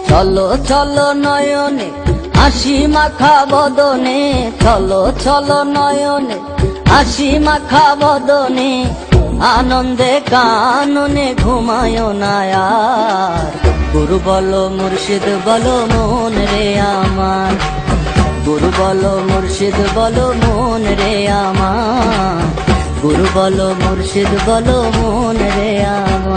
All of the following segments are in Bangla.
চলো চলো নয়নে হাসি মাখা বদনে, চলো চলো নয়নে হাসি মাখা বদনে, আনন্দে কাননে ঘুমায় না আর। গুরু বলো মুর্শিদ বলো মন রে আমার, গুরু বলো মুর্শিদ বলো মন রে আমার, গুরু বলো মুর্শিদ বলো মন রে আমার।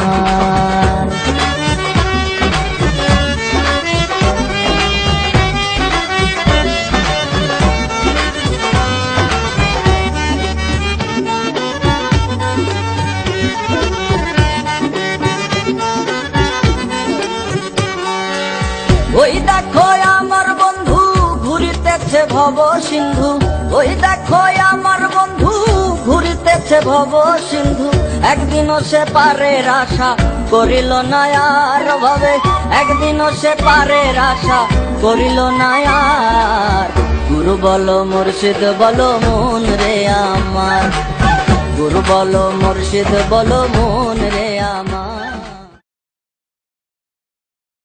ওই দেখো আমার বন্ধু ঘুরিতেছে ভব সিন্ধু, ওই দেখো আমার বন্ধু ঘুরিতেছে ভব সিন্ধু, একদিনও সে পারের আশা করিল না আর ভাবে, একদিনও সে পারের আশা করিল না আর। গুরু বলো মুর্শিদ বলো মন রে আমার, গুরু বলো মুর্শিদ বলো মন রে আমার।